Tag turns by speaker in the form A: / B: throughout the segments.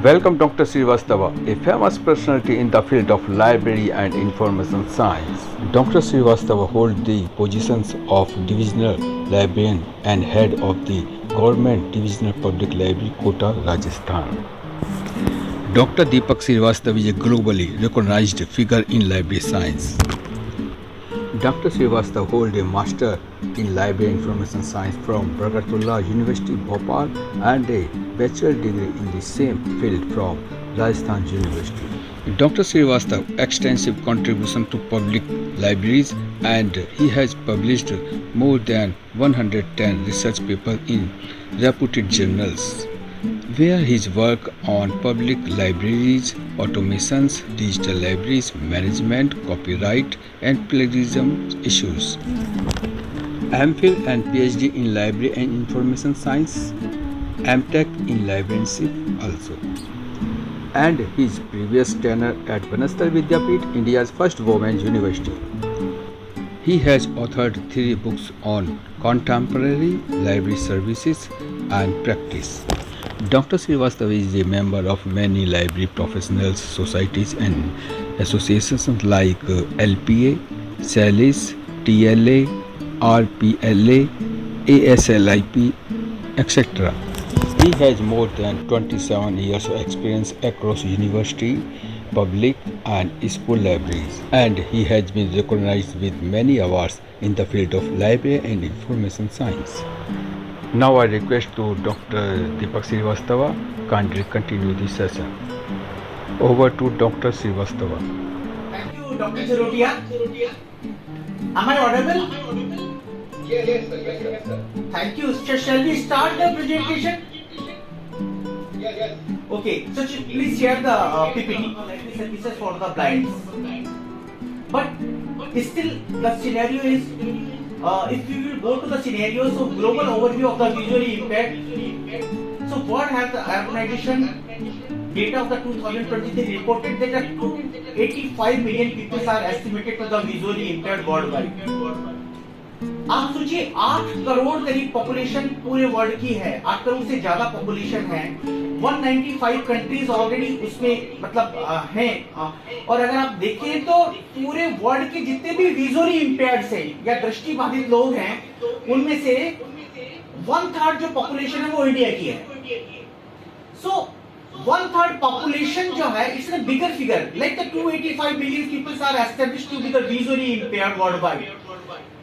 A: Welcome Dr. Srivastava, a famous personality in the field of library and information science. Dr. Srivastava holds the positions of Divisional Librarian and Head of the Government Divisional Public Library, Kota, Rajasthan. Dr. Deepak Srivastava is a globally recognized figure in library science. Dr. Srivastava holds a Master in Library Information Science from Barkatullah University, Bhopal and a Bachelor degree in the same field from Rajasthan University. Dr. Srivastava extensive contribution to public libraries and he has published more than 110 research papers in reputed journals, where his work on public libraries, automations, digital libraries, management, copyright and plagiarism issues. MPhil and PhD in Library and Information Science, MTech in Librarianship also. And his previous tenure at Banastar Vidyapeeth, India's first women's university. He has authored 3 books on contemporary library services and practice. Dr. Srivastava is a member of many library professionals, societies and associations like LPA, SALIS, TLA, RPLA, ASLIP, etc. He has more than 27 years of experience across university, public and school libraries, and he has been recognized with many awards in the field of library and information science. Now I request to Dr. Deepak Srivastava kindly continue the session. Over to Dr. Srivastava.
B: Thank you, Dr. Zerotia. Am I audible?
C: Yes, sir.
B: Thank you. Shall we start the presentation?
C: Yes.
B: Okay, so please share the PPT. Library services for the blind. But still, the scenario is, if you will go to the scenario, so global overview of the visually impaired. So what has the organization data of the 2023 reported that 285 million people are estimated to the visually impaired worldwide. आप सोचिए 8 करोड़ करीब population पूरे world की है, 8 करोड़ से ज्यादा population है, 195 countries already उसमें मतलब हैं, और अगर आप देखें तो पूरे वर्ल्ड के जितने भी विजुअली इंपेयर्ड हैं या दृष्टिबाधित लोग हैं उनमें से 1/3 जो पॉपुलेशन है वो इंडिया की है. सो 1/3 population जो है, it's a bigger figure. Like the 285 million people are established to be the visually impaired worldwide.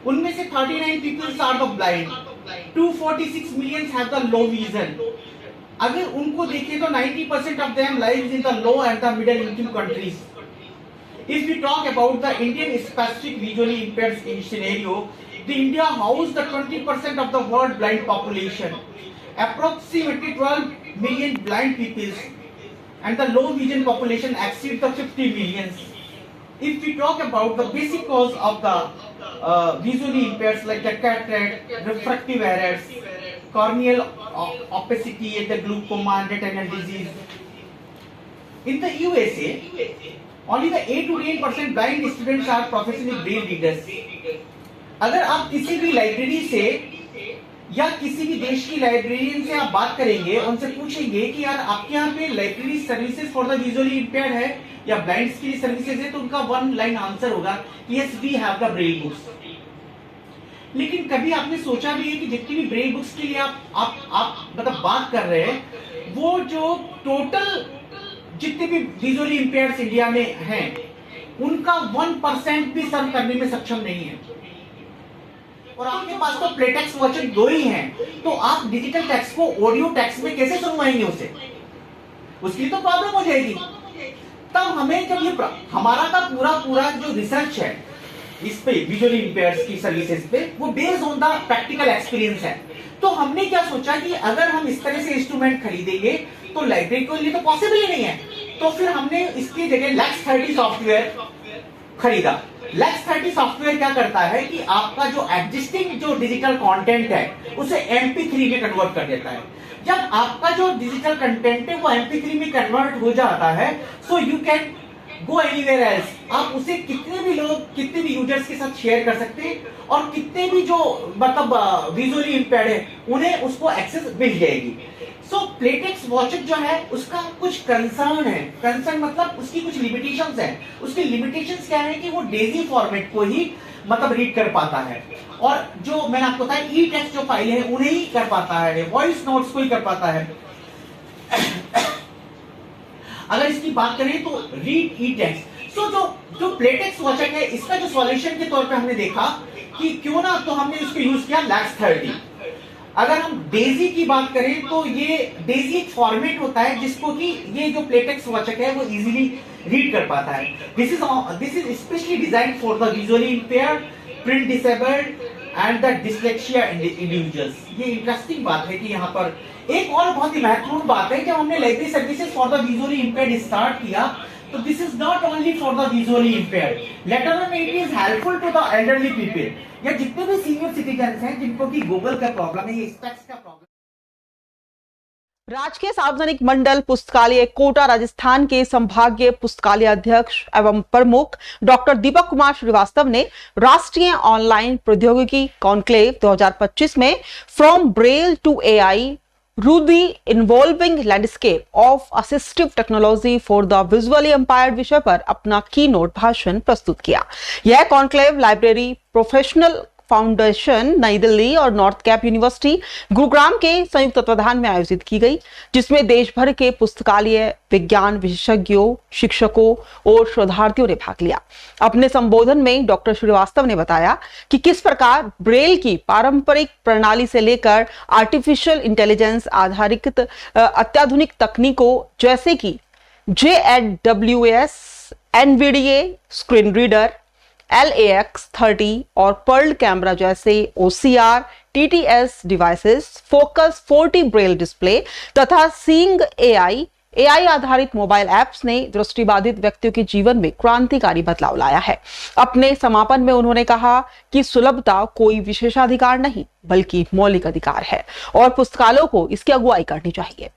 B: उनमें से 39 people are the blind. 246 million have the low vision. अगर उनको देखें तो 90% of them lives in the low and the middle income countries. If we talk about the Indian specific visually impaired scenario, the India house the 20% of the world blind population. Approximately 12 million blind people and the low vision population exceeds the 50 millions. If we talk about the basic cause of the visually impaired like the cataract, refractive errors, corneal opacity and the glaucoma and retinal disease. In the USA, only the 8 to 10% blind students are professionally braille readers. अगर आप किसी भी library से या किसी भी देश की लाइब्रेरियन से आप बात करेंगे, उनसे पूछेंगे कि यार आपके यहाँ पे library services for the visually impaired है या ब्लाइंड्स के लिए सर्विसेज है, तो उनका वन लाइन आंसर होगा कि yes we have the braille books. लेकिन कभी आपने सोचा भी है कि जितनी भी ब्रेल बुक्स के लिए आप मतलब बात कर रहे हैं, वो जो टोटल जितने भी विजुअली इंपेयर्ड इंडिया में हैं उनका 1% भी सर्व करने में सक्षम नहीं है. और आपके पास तो प्लेटेक्स्ट वर्जन 2 ही हैं, तो आप डिजिटल टेक्स्ट को ऑडियो टेक्स्ट में कैसे सुनवाएंगे उसे? उसकी तो प्रॉब्लम हो जाएगी. तब हमें जब ये हमारा का पूरा जो रिसर्च है इस पे विजुअली इंपेयर्ड्स की सर्विसेज पे, वो based on the practical experience है. तो हमने क्या सोचा कि अगर हम इस तरह से इंस्ट्रूमेंट खरीदेंगे तो लाइब्रेरी के लिए तो पॉसिबल ही नहीं है. तो फिर हमने इसकी जगह LAX30 सॉफ्टवेयर खरीदा. LAX30 सॉफ्टवेयर क्या करता है कि आपका जो एग्जिस्टिंग जो डिजिटल कंटेंट है उसे MP3 में कन्वर्ट कर देता है. जब आपका जो डिजिटल कंटेंट है वो MP3 में कन्वर्ट हो जाता है, so you can go anywhere else. आप उसे कितने भी लोग, कितने भी यूजर्स के साथ शेयर कर सकते हैं और कितने भी जो मतलब विजुअली इंपेयर्ड है उन्हें उसको एक्सेस मिल जाएगी. सो प्लेटेक्स वॉचर जो है उसका कुछ कंसर्न है, कंसर्न मतलब उसकी कुछ लिमिटेशंस है। उसकी लिमिटेशंस क्या है कि वो डेजी फॉर्मेट को ही मतलब रीड कर पाता है, और जो मैंने आपको बताया ई टेक्स्ट जो फाइल है उन्हें ही कर पाता है, वॉइस नोट्स को ही कर पाता है। अगर इसकी बात करें तो रीड ई टेक्स्ट, सो जो प्लेटेक्स वॉचर है इसका जो सॉल्यूशन के तौर पे हमने देखा कि क्यों ना तो हमने इसको यूज किया LAX30। अगर हम डेजी की बात करें तो ये डेजी एक फॉर्मेट होता है जिसको कि ये जो प्लेटेक्स वॉचर है वो इजीली रीड कर पाता है। This is specially designed for the visually impaired, print disabled and the dyslexia individuals. ये इंटरेस्टिंग बात है कि यहाँ पर एक और बहुत ही महत्वपूर्ण बात है, जब हमने library services for the visually impaired start किया तो this is not only for the visually impaired, later on it is helpful to the elderly people, या जितने भी सीनियर सिटीजन हैं जिनको कि गूगल का प्रॉब्लम है, ये स्पेक्स का प्रॉब्लम।
D: राजकीय सार्वजनिक मंडल पुस्तकालय कोटा राजस्थान के संभागीय पुस्तकालय अध्यक्ष एवं प्रमुख डॉक्टर दीपक कुमार श्रीवास्तव ने राष्ट्रीय ऑनलाइन प्रौद्योगिकी कॉन्क्लेव 2025 में फ्रॉम ब्रेल टू एआई रूदी involving landscape of assistive technology for the visually impaired विषय पर अपना की नोट भाषण प्रस्तुत किया। यह कॉन्क्लेव लाइब्रेरी प्रोफेशनल फाउंडेशन नई दिल्ली और नॉर्थ कैप यूनिवर्सिटी गुरुग्राम के संयुक्त तत्वाधान में आयोजित की गई, जिसमें देश भर के पुस्तकालय विज्ञान विशेषज्ञों, शिक्षकों और शोधार्थियों ने भाग लिया। अपने संबोधन में डॉक्टर श्रीवास्तव ने बताया कि किस प्रकार ब्रेल की पारंपरिक प्रणाली से लेकर आर्टिफिशियल इंटेलिजेंस आधारित अत्याधुनिक तकनीकों जैसे कि JAWS, NVDA screen reader, LAX30 और पर्ल कैमरा जैसे OCR, TTS devices, focus 40 Braille display तथा सीइंग AI आधारित मोबाइल ऐप्स ने दृष्टिबाधित व्यक्तियों के जीवन में क्रांतिकारी बदलाव लाया है। अपने समापन में उन्होंने कहा कि सुलभता कोई विशेषाधिकार नहीं बल्कि मौलिक अधिकार है और पुस्तकालयों को इसकी अगुवाई करनी चाहिए।